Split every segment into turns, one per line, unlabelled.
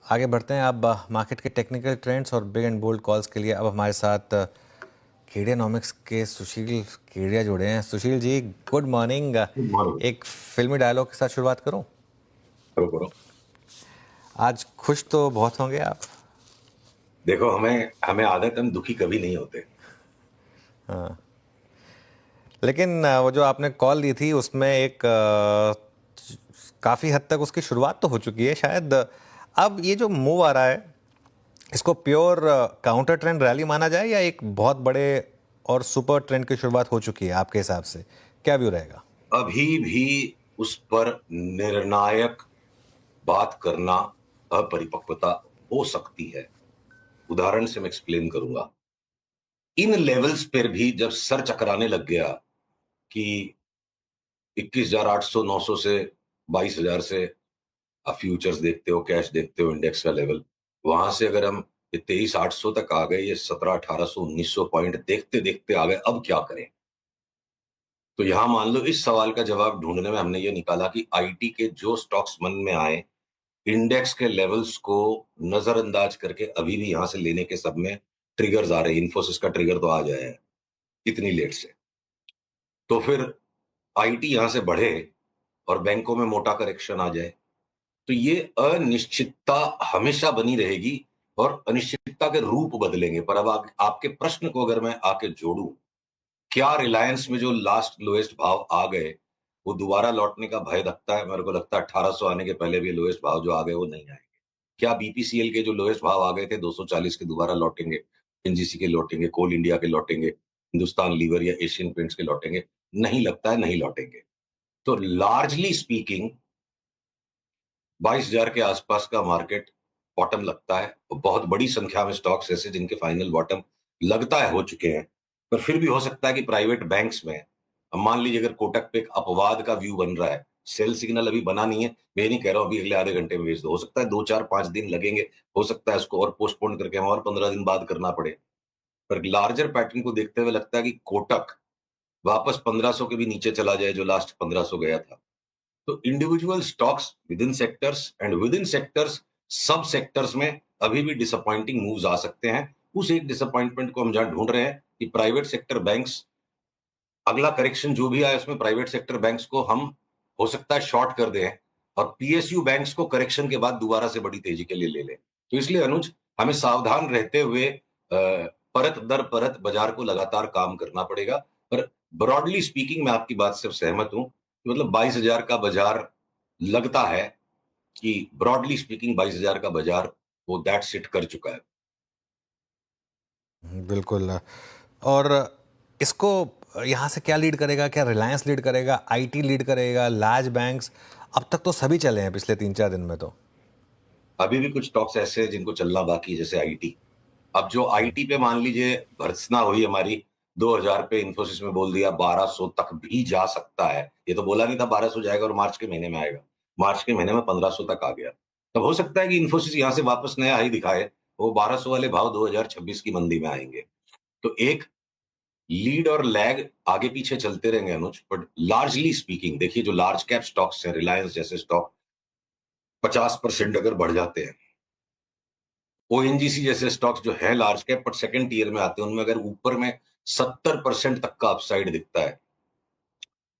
आगे बढ़ते हैं अब मार्केट के टेक्निकल ट्रेंड्स और बिग एंड बोल्ड कॉल्स के लिए। अब हमारे साथ केडियानॉमिक्स के सुशील केडिया जुड़े हैं। Sushil ji, good morning.
करो
एक फिल्मी डायलॉग के साथ शुरुआत करूं।
करो।
आज खुश तो बहुत होंगे आप।
देखो, हमें हमें आदत, हम दुखी कभी नहीं होते।
लेकिन वो जो आपने कॉल ली थी उसमें एक काफ़ी हद तक उसकी शुरुआत तो हो चुकी है शायद। अब ये जो मूव आ रहा है, इसको प्योर काउंटर ट्रेंड रैली माना जाए या एक बहुत बड़े और सुपर ट्रेंड की शुरुआत हो चुकी है आपके हिसाब से? क्या व्यू रहेगा?
अभी भी उस पर निर्णायक बात करना अपरिपक्वता हो सकती है। उदाहरण से मैं एक्सप्लेन करूंगा। इन लेवल्स पर भी जब सर चकराने लग गया कि 21,800 900 से 22,000 से आप फ्यूचर्स देखते हो, कैश देखते हो, इंडेक्स का लेवल, वहां से अगर हम 23,800 तक आ गए, ये 17,1800 1900 पॉइंट देखते देखते आ गए, अब क्या करें? तो यहां मान लो इस सवाल का जवाब ढूंढने में हमने ये निकाला कि आईटी के जो स्टॉक्स मन में आए, इंडेक्स के लेवल्स को नजरअंदाज करके अभी भी यहां से लेने के सब में ट्रिगर्स आ रहे हैं। इन्फोसिस का ट्रिगर तो आ जाए है इतनी लेट से, तो फिर आईटी यहां से बढ़े और बैंकों में मोटा करेक्शन आ जाए, तो ये अनिश्चितता हमेशा बनी रहेगी और अनिश्चितता के रूप बदलेंगे। पर अब आपके प्रश्न को अगर मैं आके जोड़ूं, क्या रिलायंस में जो लास्ट लोएस्ट भाव आ गए वो दोबारा लौटने का भय लगता है? मेरे को लगता है 1800 आने के पहले भी लोएस्ट भाव जो आ गए वो नहीं आएंगे। क्या बीपीसीएल के जो लोएस्ट भाव आ गए थे 240 के दोबारा लौटेंगे? एनजीसी के लौटेंगे? कोल इंडिया के लौटेंगे? हिंदुस्तान लीवर या एशियन पेंट्स के लौटेंगे? नहीं लगता है, नहीं लौटेंगे। तो लार्जली स्पीकिंग 22,000 के आसपास का मार्केट बॉटम लगता है। बहुत बड़ी संख्या में स्टॉक्स ऐसे जिनके फाइनल बॉटम लगता है हो चुके हैं, पर फिर भी हो सकता है कि प्राइवेट बैंक्स में, अब मान लीजिए अगर कोटक पे एक अपवाद का व्यू बन रहा है, सेल सिग्नल अभी बना नहीं है, मैं नहीं कह रहा हूं अभी अगले आधे घंटे में भेज दो, हो सकता है 2 4 5 दिन लगेंगे, हो सकता है इसको और पोस्टपोन करके हम और 15 दिन बाद करना पड़े। पर लार्जर पैटर्न को देखते हुए लगता है कि कोटक वापस 1500 के भी नीचे चला जाए जो लास्ट 1500 गया था। तो individual stocks with in sectors, सब सेक्टर्स में अभी भी डिसअपॉइंटिंग मूव्स आ सकते हैं। उस एक डिसअपॉइंटमेंट को हम जहां ढूंढ रहे हैं कि प्राइवेट सेक्टर बैंक्स, अगला करेक्शन जो भी आए उसमें प्राइवेट सेक्टर बैंक्स को हम हो सकता है शॉर्ट कर दें और पीएसयू बैंक्स को करेक्शन के बाद दोबारा से बड़ी तेजी के लिए ले लें। तो इसलिए अनुज, हमें सावधान रहते हुए परत दर परत बाजार को लगातार काम करना पड़ेगा। पर ब्रॉडली स्पीकिंग मैं आपकी बात से सहमत हूं, मतलब 22,000 का बाजार लगता है कि ब्रॉडली स्पीकिंग 22,000 का बाजार वो दैट सिट कर चुका है।
बिल्कुल। और इसको यहाँ से क्या लीड करेगा? क्या रिलायंस लीड करेगा, आईटी लीड करेगा, लार्ज बैंक्स? अब तक तो सभी चले हैं पिछले 3 4 दिन में तो।
अभी भी कुछ स्टॉक्स ऐसे हैं जिनको चलना बाकी है, जैसे आईटी। अब जो आईटी पे मान लीजिए भर्त्सना हुई हमारी, 2,000 पे इन्फोसिस में बोल दिया 1,200 तक भी जा सकता है। ये तो बोला नहीं था 1,200 जाएगा और मार्च के महीने में आएगा, मार्च के महीने में 1,500 तक आ गया। तब हो सकता है कि इन्फोसिस यहां से वापस नया हाई दिखाए, वो 1,200 वाले भाव 2026 की मंदी में आएंगे। तो एक लीड और लैग आगे पीछे चलते रहेंगे अनुज, बट लार्जली स्पीकिंग देखिए, जो लार्ज कैप स्टॉक्स हैं, रिलायंस जैसे स्टॉक 50% अगर बढ़ जाते हैं, ओएनजीसी जैसे स्टॉक्स जो है लार्ज कैप पर सेकंड टीयर में आते हैं, उनमें अगर ऊपर में 70% तक का अपसाइड दिखता है,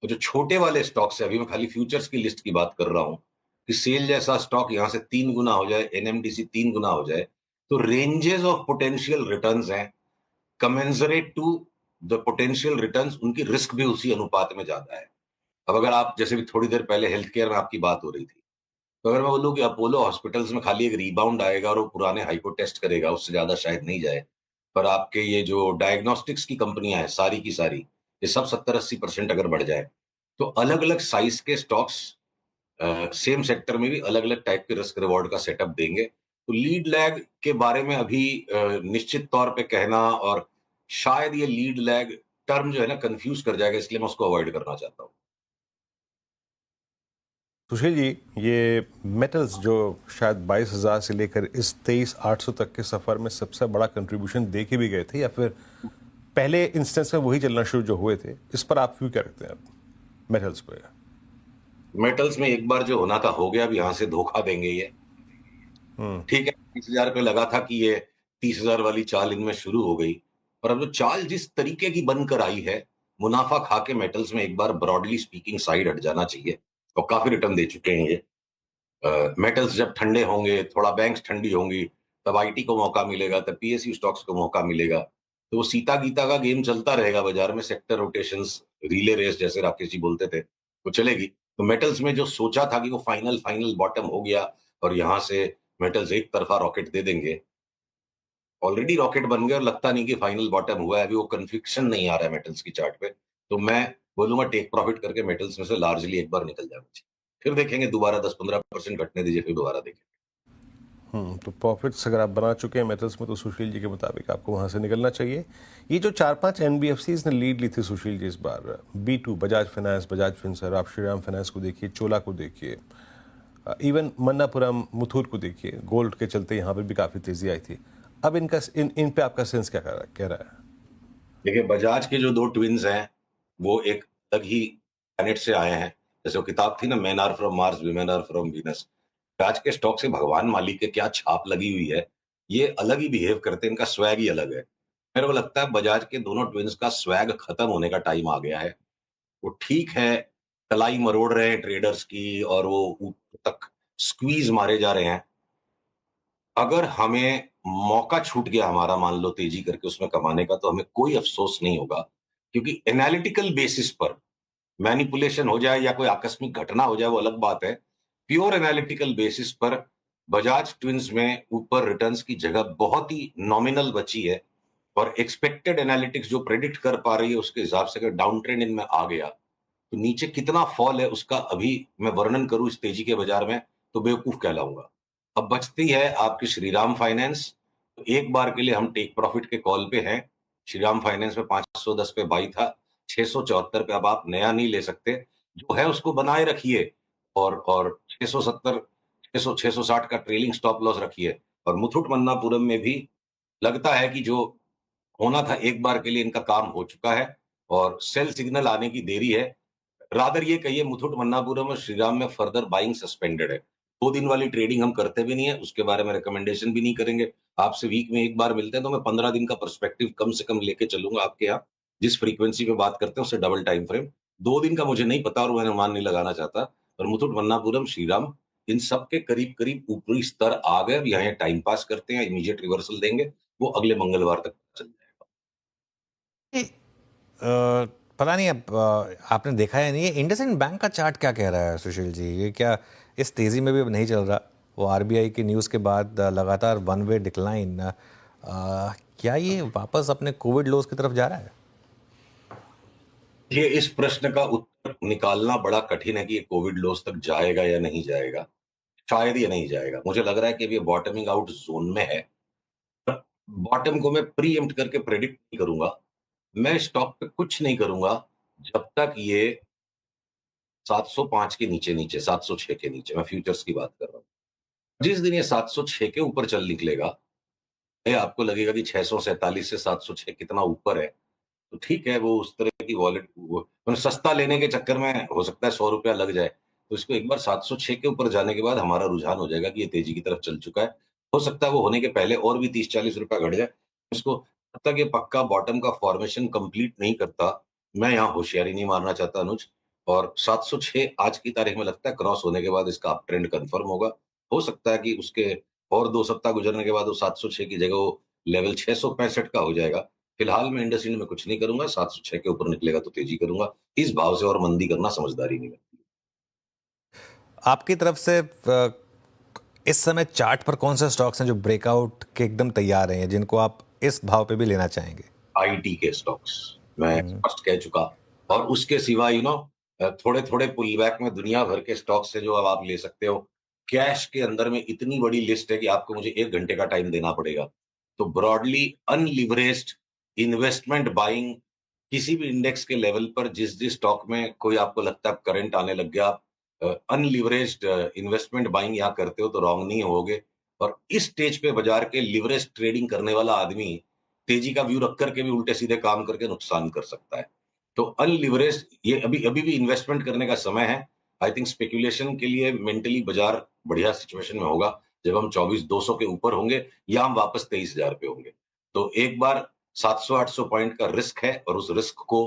तो जो छोटे वाले स्टॉक्स है, अभी मैं खाली फ्यूचर्स की लिस्ट की बात कर रहा हूं, कि सेल जैसा स्टॉक यहां से 3 गुना हो जाए, एनएमडीसी 3 गुना हो जाए, तो रेंजेस ऑफ पोटेंशियल रिटर्न्स हैं commensurate to the potential returns, उनकी रिस्क भी उसी अनुपात में ज्यादा है। अब अगर आप जैसे भी थोड़ी देर पहले हेल्थ केयर में आपकी बात हो रही थी, तो अगर मैं बोलूं कि अपोलो हॉस्पिटल्स में खाली एक रिबाउंड आएगा और वो पुराने हाई को टेस्ट करेगा, उससे ज्यादा शायद नहीं जाए। पर आपके ये जो डायग्नोस्टिक्स की कंपनियां हैं सारी की सारी, ये सब 70-80% अगर बढ़ जाए, तो अलग अलग साइज के स्टॉक्स सेम सेक्टर में भी अलग अलग टाइप के रिस्क रिवॉर्ड का सेटअप देंगे। तो लीड लैग के बारे में अभी निश्चित तौर पे कहना, और शायद ये लीड लैग टर्म जो है ना कंफ्यूज कर जाएगा, इसलिए मैं उसको अवॉइड करना चाहता हूँ।
सुशील जी, ये मेटल्स जो शायद 22,000 से लेकर इस 23,800 तक के सफ़र में सबसे बड़ा कंट्रीब्यूशन दे के भी गए थे, या फिर पहले इंस्टेंस में वही चलना शुरू जो हुए थे, इस पर आप व्यू क्या रखते हैं मेटल्स पे?
मेटल्स में एक बार जो होना था हो गया, अब यहां से धोखा देंगे ये। ठीक है, 30,000 पे लगा था कि ये 30,000 वाली चाल इनमें शुरू हो गई, पर अब जो चाल जिस तरीके की बनकर आई है, मुनाफा खा के मेटल्स में एक बार ब्रॉडली स्पीकिंग साइड हट जाना चाहिए और काफी रिटर्न दे चुके हैं ये। मेटल्स जब ठंडे होंगे, थोड़ा बैंक्स ठंडी होंगी, तब आईटी को मौका मिलेगा, तब पीएसयू स्टॉक्स को मौका मिलेगा। तो वो सीता-गीता का गेम चलता रहेगा बाजार में, सेक्टर रोटेशंस, रिले रेस जैसे राकेश जी बोलते थे, वो चलेगी। तो मेटल्स में जो सोचा था कि वो फाइनल फाइनल बॉटम हो गया और यहाँ से मेटल्स एक तरफा रॉकेट दे देंगे, ऑलरेडी रॉकेट बन गए और लगता नहीं कि फाइनल बॉटम हुआ है, अभी वो कन्विक्शन नहीं आ रहा है मेटल्स की चार्ट पे। तो मैं बोलूँगा टेक प्रॉफिट करके मेटल्स में से लार्जली एक बार निकल जाना चाहिए। फिर देखेंगे दोबारा 10-15% घटने दीजिए, फिर दोबारा देखेंगे।
तो प्रॉफिट्स अगर आप बना चुके हैं मेटल्स में तो सुशील जी के मुताबिक आपको वहां से निकलना चाहिए। ये जो 4-5 एनबीएफसीज ने लीड ली थी सुशील जी इस बार, बी2, बजाज फाइनेंस, बजाज फिनसर्व, आप श्रीराम फाइनेंस को देखिए, चोला को देखिए, इवन मन्नापुरम, मुथूट को देखिए, गोल्ड के चलते यहाँ पर भी काफ़ी तेज़ी आई थी। अब इन पे आपका सेंस क्या कह रहा है?
देखिए, बजाज के जो 2 ट्विन्स हैं, वो एक अलग ही प्लैनेट से आए हैं। जैसे वो किताब थी ना, men are from Mars, women are from Venus. Bajaj के स्टॉक से भगवान मालिक के क्या छाप लगी हुई है, ये अलग ही बिहेव करते हैं, इनका स्वैग ही अलग है। मेरे को लगता है बजाज के दोनों ट्विन्स का स्वैग खत्म होने का टाइम आ गया है। वो ठीक है, कलाई मरोड़ रहे हैं ट्रेडर्स की और वो ऊपर तक स्क्वीज़ मारे जा रहे हैं। अगर हमें मौका छूट गया हमारा मान लो तेजी करके उसमें कमाने का, तो हमें कोई अफ़सोस नहीं होगा, क्योंकि एनालिटिकल बेसिस पर मैनिपुलेशन हो जाए या कोई आकस्मिक घटना हो जाए वो अलग बात है। प्योर एनालिटिकल बेसिस पर बजाज ट्विन्स में ऊपर रिटर्न्स की जगह बहुत ही नॉमिनल बची है और एक्सपेक्टेड एनालिटिक्स जो प्रेडिक्ट कर पा रही है उसके हिसाब से अगर डाउन ट्रेंड इनमें आ गया, तो नीचे कितना फॉल है उसका अभी मैं वर्णन करूँ इस तेजी के बाजार में, तो बेवकूफ़ कहलाऊँगा। अब बचती है आपकी श्रीराम फाइनेंस, तो एक बार के लिए हम टेक प्रॉफिट के कॉल पे हैं। श्रीराम फाइनेंस में 510 पे बाई था, 674 पे अब आप नया नहीं ले सकते। जो है उसको बनाए रखिए और 670 600 660 का ट्रेलिंग स्टॉप लॉस रखिए और मुथूट मन्नापुरम में भी लगता है कि जो होना था एक बार के लिए इनका काम हो चुका है और सेल सिग्नल आने की देरी है। रादर ये कहिए मुथूट मन्नापुरम और श्रीराम में फर्दर बाइंग सस्पेंडेड है। 2 दिन वाली ट्रेडिंग हम करते भी नहीं है, उसके बारे में रिकमेंडेशन भी नहीं करेंगे। आपसे वीक में 1 बार मिलते हैं तो मैं 15 दिन का पर्सपेक्टिव कम से कम लेके चलूँगा आपके यहाँ। जिस फ्रीक्वेंसी पे बात करते हैं उससे डबल टाइम फ्रेम। 2 दिन का मुझे नहीं पता और मैं अनुमान नहीं लगाना चाहता। पर मुथूट मन्नापुरम, श्रीराम इन सब के करीब-करीब ऊपरी स्तर आ गए। अब यहाँ टाइम पास करते हैं, इमीडिएट रिवर्सल देंगे, वो अगले मंगलवार तक चल जाएगा।
ये, पता नहीं अब आपने देखा है नहीं, ये इंडसइंड बैंक का चार्ट क्या कह रहा है सुशील जी? ये क्या इस तेजी में भी अब नहीं चल रहा? वो आरबीआई की न्यूज़ के बाद लगातार वन वे डिक्लाइन, क्या ये वापस अपने कोविड लोज की तरफ जा रहा है?
ये इस प्रश्न का उत्तर निकालना बड़ा कठिन है कि ये कोविड लॉस तक जाएगा या नहीं जाएगा। शायद ये नहीं जाएगा। मुझे लग रहा है कि अब ये बॉटमिंग आउट ज़ोन में है। पर बॉटम को मैं प्रीएम्प्ट करके प्रेडिक्ट नहीं करूँगा। मैं स्टॉक पे कुछ नहीं करूँगा जब तक ये 705 के नीचे-नीचे, 706 के नीचे, मैं फ्यूचर्स की बात कर रहा हूँ। जिस दिन ये 706 के ऊपर चल निकलेगा, ये आपको लगेगा कि 647 से 706 कितना ऊपर है, तो ठीक है, वो उस तरह की वॉलेट वो मतलब सस्ता लेने के चक्कर में हो सकता है ₹100 लग जाए। तो इसको एक बार 706 के ऊपर जाने के बाद हमारा रुझान हो जाएगा कि ये तेज़ी की तरफ चल चुका है। हो सकता है वो होने के पहले और भी ₹30-40 घट जाए। इसको जब तक ये पक्का बॉटम का फॉर्मेशन कंप्लीट नहीं करता, मैं यहाँ होशियारी नहीं मारना चाहता अनुज और 706 आज की तारीख में लगता है क्रॉस होने के बाद इसका अप ट्रेंड कन्फर्म होगा। हो सकता है कि उसके और 2 सप्ताह गुजरने के बाद वो 706 की जगह वो लेवल 665 का हो जाएगा। फिलहाल मैं इंडसइंड में कुछ नहीं करूँगा, 706 के ऊपर निकलेगा तो तेज़ी करूँगा। इस भाव से और मंदी करना समझदारी नहीं लगती।
आपकी तरफ से इस समय चार्ट पर कौन से स्टॉक्स हैं जो ब्रेकआउट के एकदम तैयार हैं, जिनको आप इस भाव पे भी लेना चाहेंगे?
आईटी के स्टॉक्स, मैं स्पष्ट कह चुका और उसके सिवा थोड़े-थोड़े पुलबैक में दुनिया भर के स्टॉक्स हैं जो अब आप ले सकते हो। कैश के अंदर में इतनी बड़ी लिस्ट है कि आपको मुझे 1 घंटे का टाइम देना पड़ेगा। तो ब्रॉडली अनलिवरेज्ड इन्वेस्टमेंट बाइंग किसी भी इंडेक्स के लेवल पर जिस-जिस स्टॉक में कोई आपको लगता है करंट आने लग गया, अनलिवरेज्ड इन्वेस्टमेंट बाइंग यहाँ करते हो तो रॉन्ग नहीं होगे और इस स्टेज पे बाजार के लिवरेज ट्रेडिंग करने वाला आदमी तेजी का व्यू रख करके भी उल्टे-सीधे काम करके नुकसान कर सकता है। तो अनलिवरेज्ड ये अभी अभी भी इन्वेस्टमेंट करने का समय है। आई थिंक स्पेकुलेशन के लिए मेंटली बाजार बढ़िया सिचुएशन में होगा। जब हम 24,200 के ऊपर होंगे या हम वापस 23,000 पे होंगे। तो एक बार 700-800 पॉइंट का रिस्क है और उस रिस्क को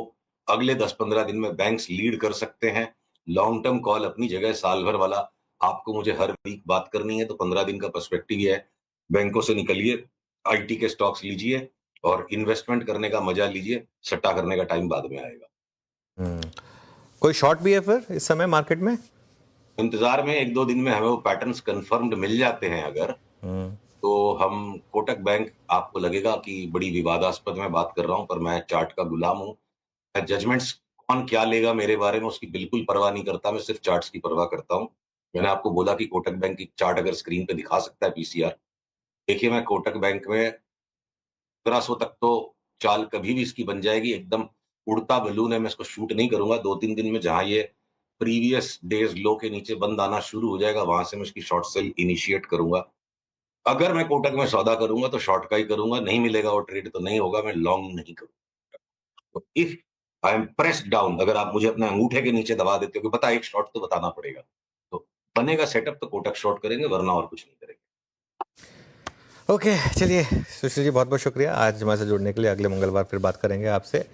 अगले 10-15 दिन में बैंक्स लीड कर सकते हैं। लॉन्ग टर्म कॉल अपनी जगह, साल भर वाला आपको मुझे हर वीक बात करनी है तो 15 दिन का पर्सपेक्टिव ही है। बैंकों से निकलिए, आईटी के स्टॉक्स लीजिए और इन्वेस्टमेंट करने का मजा लीजिए, सट्टा करने का टाइम बाद में आएगा।
कोई शॉर्ट भी है फिर इस समय मार्केट में?
इंतजार में 1-2 दिन में हमें वो पैटर्न्स कंफर्म्ड मिल जाते हैं अगर, तो हम कोटक बैंक, आपको लगेगा कि बड़ी विवादास्पद मैं बात कर रहा हूं, पर मैं चार्ट का गुलाम हूं। मैं जजमेंट्स कौन क्या लेगा मेरे बारे में उसकी बिल्कुल परवाह नहीं करता, मैं सिर्फ चार्ट्स की परवाह करता हूं। मैंने आपको बोला कि कोटक बैंक की चार्ट अगर स्क्रीन पे दिखा सकता है पीसीआर, देखिए मैं कोटक बैंक में 1500 तक तो चाल कभी भी इसकी बन जाएगी, एकदम उड़ता बलून है, मैं इसको शूट नहीं करूंगा। 2-3 दिन में जहां ये प्रीवियस डेज लो के नीचे बंद आना शुरू हो जाएगा, वहां से मैं इसकी शॉर्ट सेल इनिशिएट करूंगा। अगर मैं कोटक में सौदा करूंगा तो शॉर्ट का ही करूंगा, नहीं मिलेगा वो ट्रेड तो नहीं होगा, मैं लॉन्ग नहीं करूंगा। तो if I am pressed down, अगर आप मुझे अपने अंगूठे के नीचे दबा देते हो कि बता एक शॉर्ट तो बताना पड़ेगा, तो बनेगा सेटअप तो कोटक शॉर्ट करेंगे, वरना और कुछ नहीं करेंगे।
ओके, चलिए सुशील जी बहुत बहुत शुक्रिया आज हमारे साथ जुड़ने के लिए। अगले मंगलवार फिर बात करेंगे आपसे।